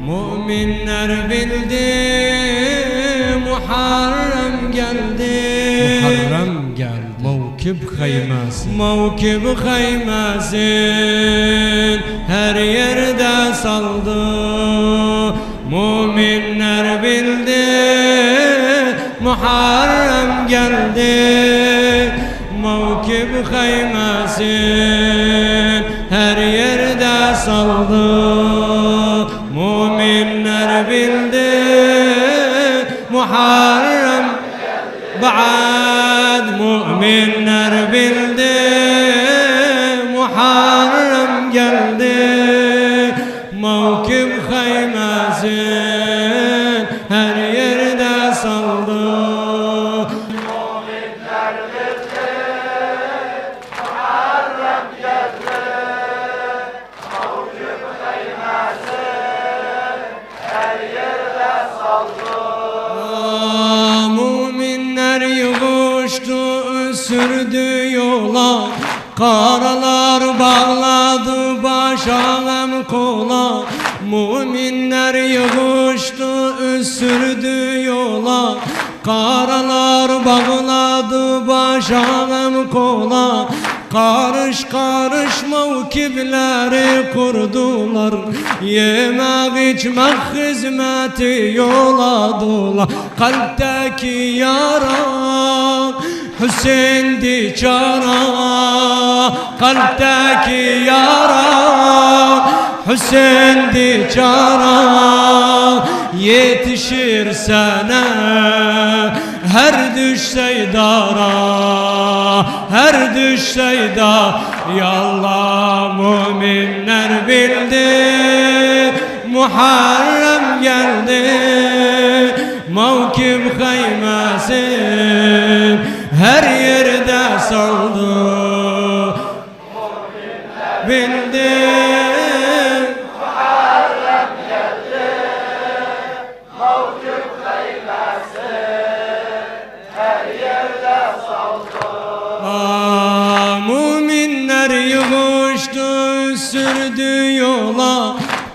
Müminler bildi, Muharrem geldi. Muharrem geldi. Mevkib kayması. Mevkib kaymasın her yerde saldı. Müminler bildi, Muharrem geldi. Mevkib kaymasın her yerde saldı. Müminler bildi, Muharrem بعد müminler bildi, Muharrem geldi. Mevkib kaymasın her yerde saldı. Müminler bildi, Muharrem geldi. Mevkib kaymasın her yerde saldı. Yığıştı sürdü yola, karalar bağladı başağım kola. Müminler yığıştı sürdü yola, karalar bağladı başağım kola. Karış karış mevkibleri kurdular, yemek içmek hizmeti yolladılar. Kalpteki yara Hüseyin'di çara, kalpteki yara Hüseyin'di çara. Yetişir sana her düşse dara, her düşse da. Yallah müminler bildi, Muharrem geldi. Mevkib kaymasın her yerde saldı. Bildi, Muharrem geldi. Mevkib kaymasın her yerde saldı. Müminler yığıştı sürdü yola,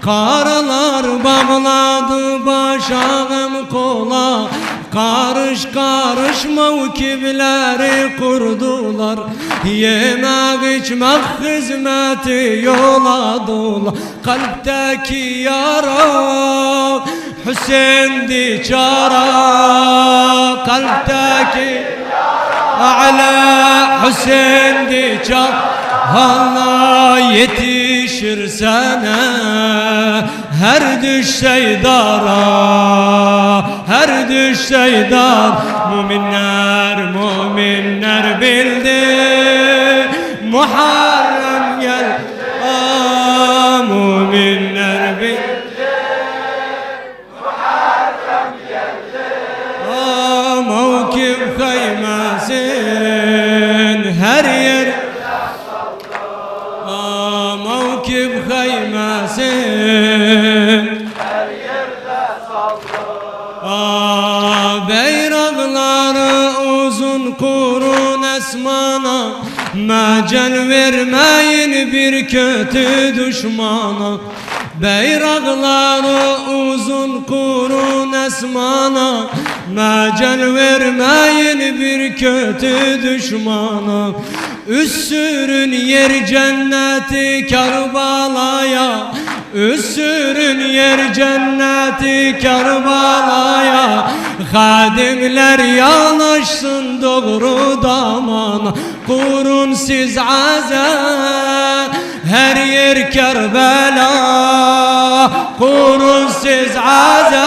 karalar bağladı başağım kola. Karış karış mevkibleri kurdular, yemek içmek hizmeti yolladılar. Kalpteki yara Hüseyin'di çara, kalpteki Ala Hüseyin'di çara. Allah yetişir sana her düşse dara, her düşse dar. Müminler bildi, Muharrem geldi. Müminler bildi, Muharrem geldi. Mevkib kaymasın her yer. Mevkib kaymasın Her yerde saldı. Beyrakları uzun kurun esmana, mecel vermeyin bir kötü düşmana. Beyrakları uzun kurun esmana, mecel vermeyin bir kötü düşmana. Üssürün yer cenneti Kerbala'ya, üssürün yer cenneti Kerbala'ya. Hadimler yanaşsın doğru damana, kurun siz azan her yer Kerbela. Kurun siz azan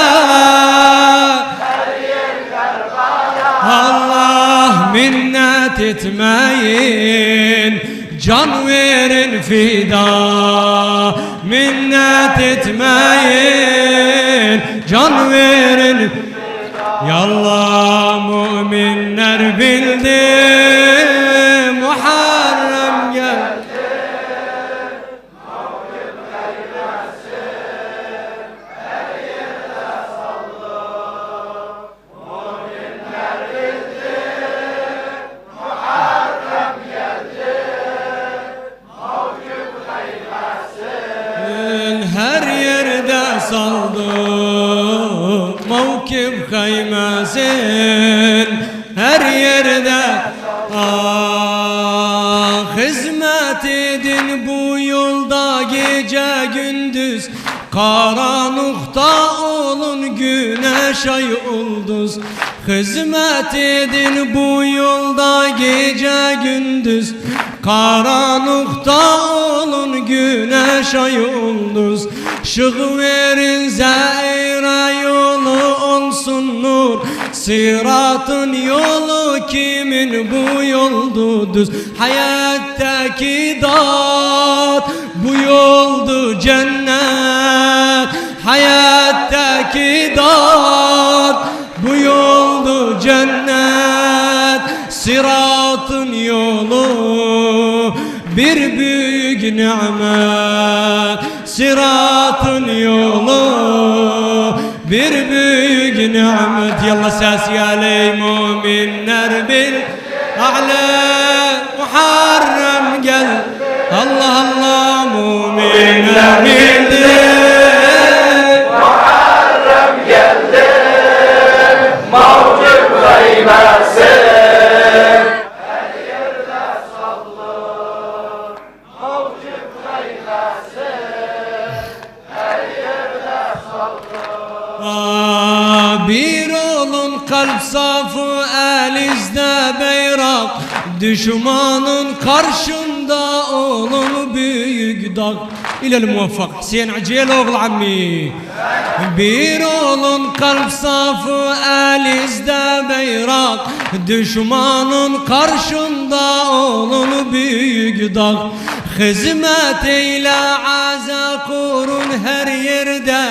Her yer Kerbala. Allah minnet etmeyin, can verin fida. Minnet etmeyin, can verin. Yallah müminler bildi, Muharrem geldi. saldı mevkif kaymasın her yerde. Hizmet edin bu yolda gece gündüz, karanlıkta olun güneş ay ulduz. Hizmet edin bu yolda gece gündüz, karanlıkta olun güneş ay ulduz. Şık verin zehra yolu olsun nur, sıratın yolu kimin bu yoldu düz. Hayattaki dağıt bu yoldu cennet, hayattaki dağıt bu yoldu cennet. Sıratın yolu bir büyük nimet, sıratın yolu bir büyük nimet. Yalla ses yaley müminler bil a'la Muharrem gel. Allah Allah müminler bildi Muharrem geldi, mevkif kaymasın her yerde sallı. Mevkif kaymasın her yerde sallı. Bir olun kalp safı elinizde bayrak, düşmanın karşında olun büyük dağ. İlel muvaffak Hüseyin Acil oğul ammi. Bir olun kalp safı elinizde bayrak, düşmanın karşında olun büyük dağ. Hizmet eyle aza kurun her yerde,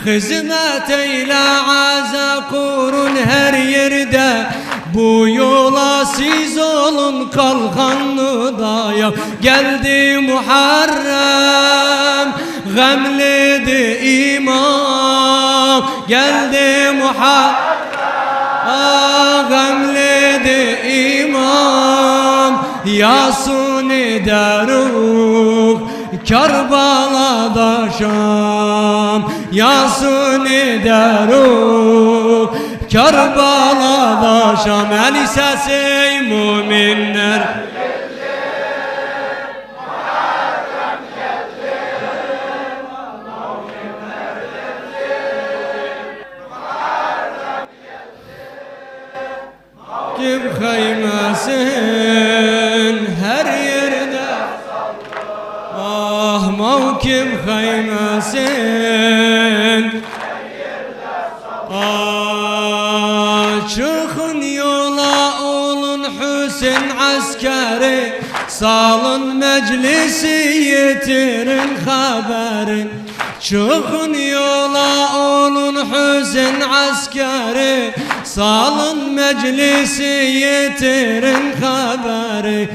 hizmet eyle aza kurun her yerde. Bu yola siz olun kalkanlı dayak. Geldi Muharrem gamledi imam, geldi Muharrem gamledi imam. Yasun ederuk Kerbala'da Şam, yasun ederuk Kerbala'da Şam. El sesi müminler gibi kaymasın her yerde. Ah mevkif kaymasın. Çıkın yola olun Hüseyin askeri, salın meclisi yetirin haberin. Çıkın yola olun Hüseyin askeri, salın meclisi yetirin haberi.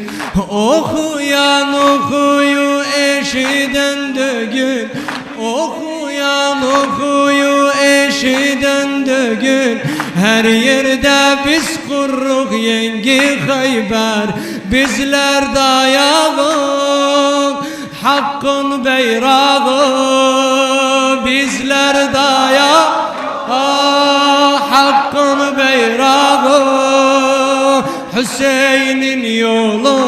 Okuyan okuyu eşiden düğün, okuyan okuyu eşiden düğün. Her yerde biz kurruk yengi Hayber, bizler dayağın hakkın beyrağı, bizler dayağı hakkın beyrağı. Hüseyin'in yolu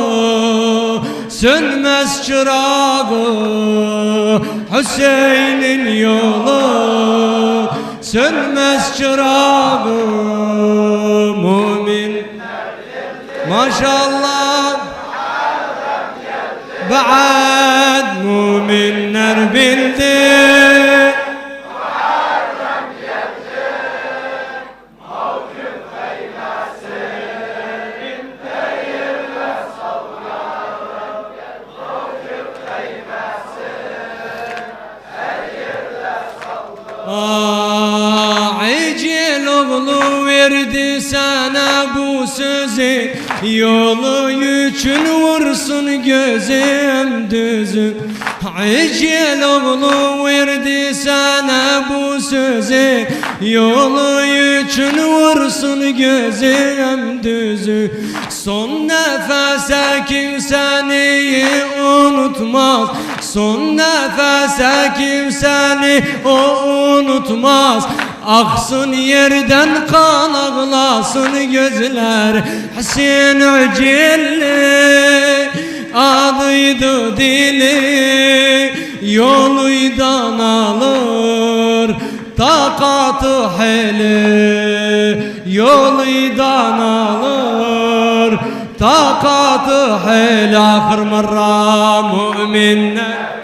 sönmez çırağı, Hüseyin'in yolu sönmez çırağı. Mümin maşallah ba'd müminler bildi. Acil oğlu verdi sana bu sözü, yolu için vursun gözüm düzü. Acil oğlu verdi sana bu sözü, yolu için vursun gözüm düzü. Son nefese kimseni unutmaz, son nefese kimseni o unutmaz. Aksın yerden kan ağlasın gözler. Hüseyin Ucilli adıydı dili, yoluydan alır takatı heli, yoluydan alır takatı heli. Ahir marra müminler